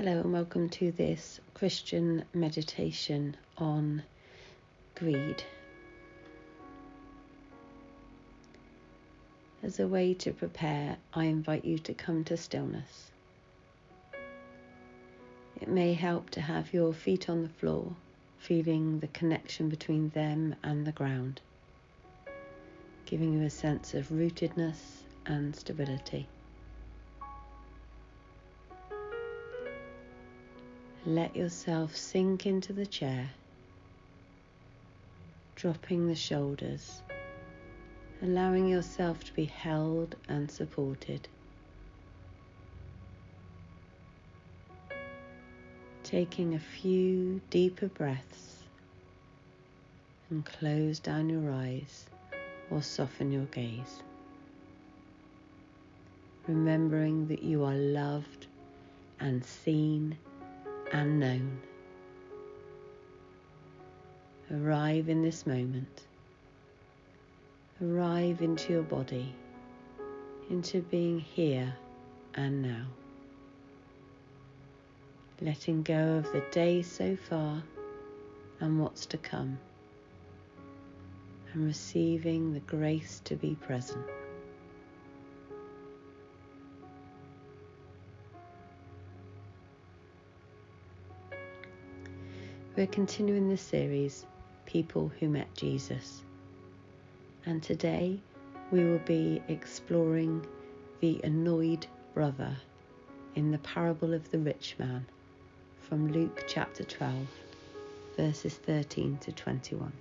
Hello and welcome to this Christian meditation on greed. As a way to prepare, I invite you to come to stillness. It may help to have your feet on the floor, feeling the connection between them and the ground, giving you a sense of rootedness and stability. Let yourself sink into the chair, dropping the shoulders, allowing yourself to be held and supported. Taking a few deeper breaths and close down your eyes or soften your gaze. Remembering that you are loved and seen and known. Arrive in this moment. Arrive into your body, into being here and now. Letting go of the day so far and what's to come, and receiving the grace to be present. We're continuing this series, People Who Met Jesus. And today we will be exploring the annoyed brother in the parable of the rich man from Luke chapter 12, verses 13 to 21.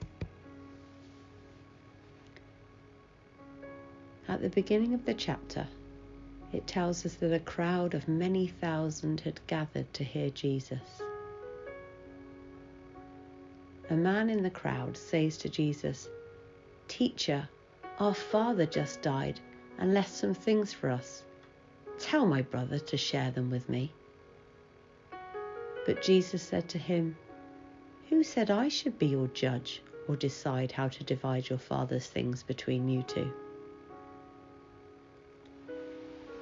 At the beginning of the chapter, it tells us that a crowd of many thousand had gathered to hear Jesus. A man in the crowd says to Jesus, "Teacher, our father just died and left some things for us. Tell my brother to share them with me." But Jesus said to him, "Who said I should be your judge or decide how to divide your father's things between you two?"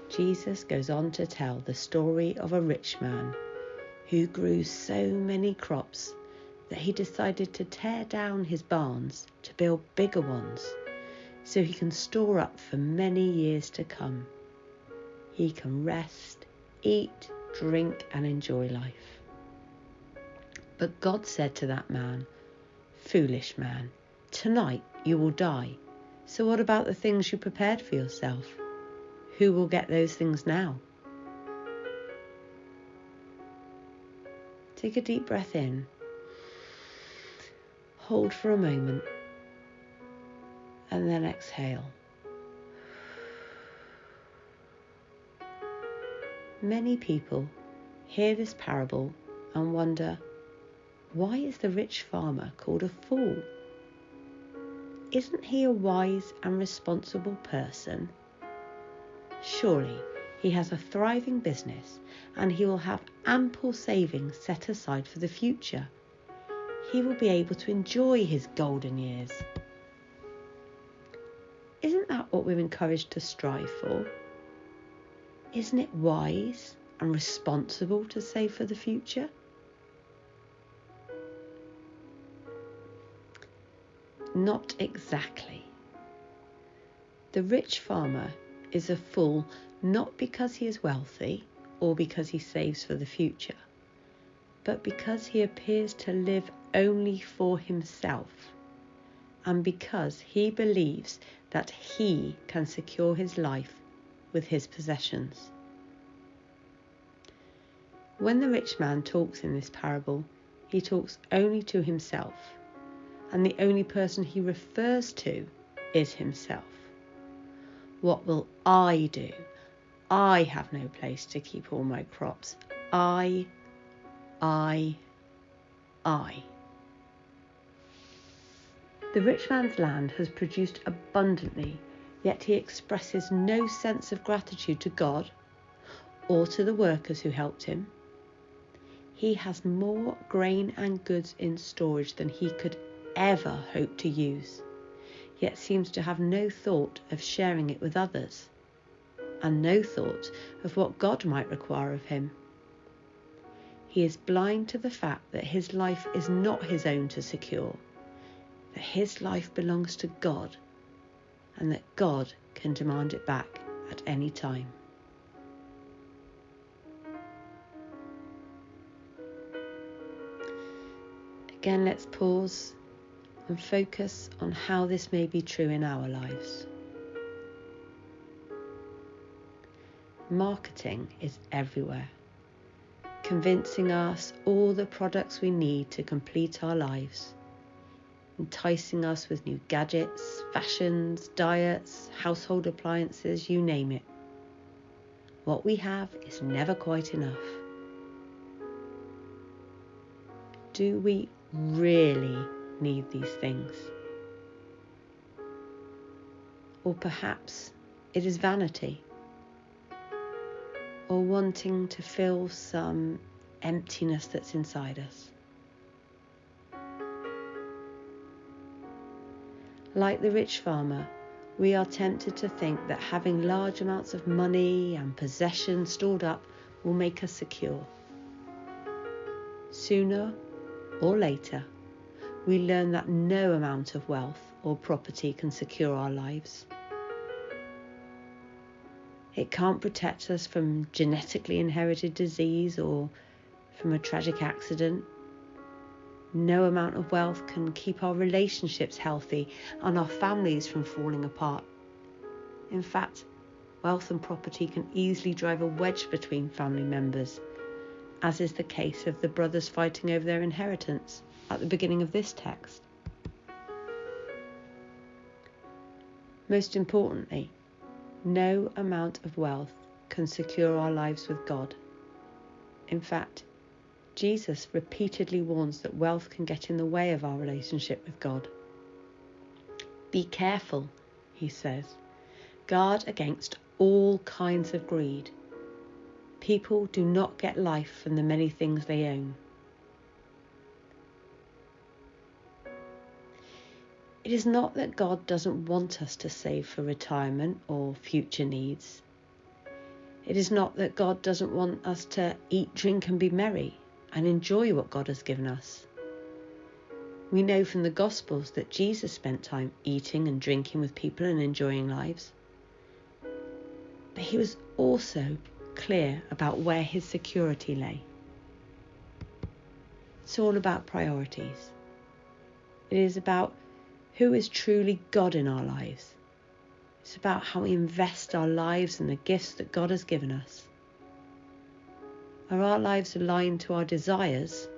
Jesus goes on to tell the story of a rich man who grew so many crops that he decided to tear down his barns to build bigger ones so he can store up for many years to come. He can rest, eat, drink, and enjoy life. But God said to that man, "Foolish man, tonight you will die. So what about the things you prepared for yourself? Who will get those things now?" Take a deep breath in. Hold for a moment and then exhale. Many people hear this parable and wonder, why is the rich farmer called a fool? Isn't he a wise and responsible person? Surely he has a thriving business and he will have ample savings set aside for the future. He will be able to enjoy his golden years. Isn't that what we're encouraged to strive for? Isn't it wise and responsible to save for the future? Not exactly. The rich farmer is a fool not because he is wealthy or because he saves for the future, but because he appears to live only for himself, and because he believes that he can secure his life with his possessions. When the rich man talks in this parable, he talks only to himself, and the only person he refers to is himself. What will I do? I have no place to keep all my crops. I. The rich man's land has produced abundantly, yet he expresses no sense of gratitude to God or to the workers who helped him. He has more grain and goods in storage than he could ever hope to use, yet seems to have no thought of sharing it with others, and no thought of what God might require of him. he is blind to the fact that his life is not his own to secure, that his life belongs to God, and that God can demand it back at any time. Again, let's pause and focus on how this may be true in our lives. Marketing is everywhere, convincing us all the products we need to complete our lives, enticing us with new gadgets, fashions, diets, household appliances, you name it. What we have is never quite enough. Do we really need these things? Or perhaps it is vanity, or wanting to fill some emptiness that's inside us. Like the rich farmer, we are tempted to think that having large amounts of money and possessions stored up will make us secure. Sooner or later, we learn that no amount of wealth or property can secure our lives. It can't protect us from genetically inherited disease or from a tragic accident. No amount of wealth can keep our relationships healthy and our families from falling apart. In fact, wealth and property can easily drive a wedge between family members, as is the case of the brothers fighting over their inheritance at the beginning of this text. Most importantly, no amount of wealth can secure our lives with God. In fact, Jesus repeatedly warns that wealth can get in the way of our relationship with God. Be careful, he says. Guard against all kinds of greed. People do not get life from the many things they own. It is not that God doesn't want us to save for retirement or future needs. It is not that God doesn't want us to eat, drink and be merry and enjoy what God has given us. We know from the Gospels that Jesus spent time eating and drinking with people and enjoying lives. But he was also clear about where his security lay. It's all about priorities. It is about who is truly God in our lives. It's about how we invest our lives and the gifts that God has given us. Are our lives aligned to our desires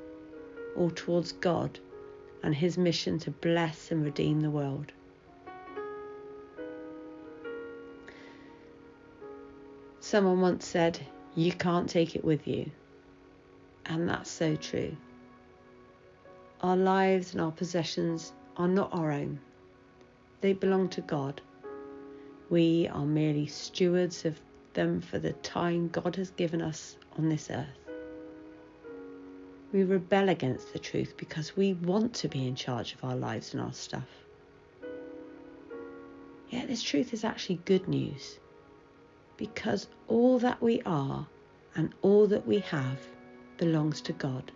or towards God and his mission to bless and redeem the world? Someone once said, "You can't take it with you." And that's so true. Our lives and our possessions are not our own. They belong to God. We are merely stewards of them for the time God has given us on this earth. We rebel against the truth because we want to be in charge of our lives and our stuff. Yet this truth is actually good news, because all that we are and all that we have belongs to God.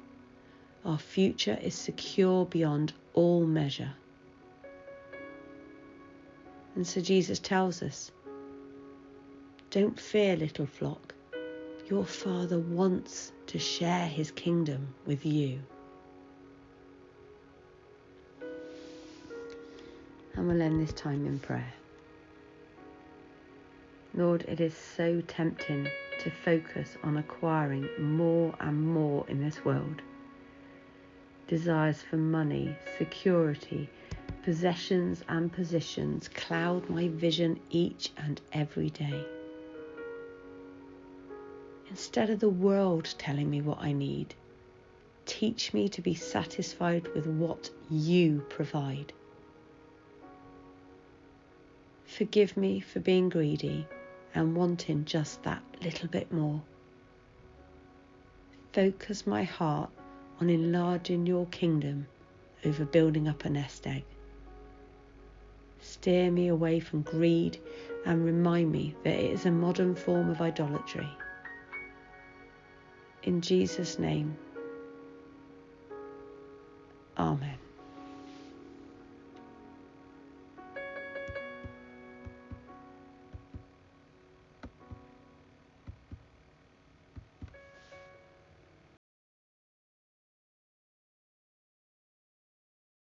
Our future is secure beyond all measure. And so Jesus tells us, don't fear, little flock. Your Father wants to share his kingdom with you. And we'll end this time in prayer. Lord, it is so tempting to focus on acquiring more and more in this world. Desires for money, security, possessions and positions cloud my vision each and every day. Instead of the world telling me what I need, teach me to be satisfied with what you provide. Forgive me for being greedy and wanting just that little bit more. Focus my heart on enlarging your kingdom over building up a nest egg. Steer me away from greed and remind me that it is a modern form of idolatry. In Jesus' name,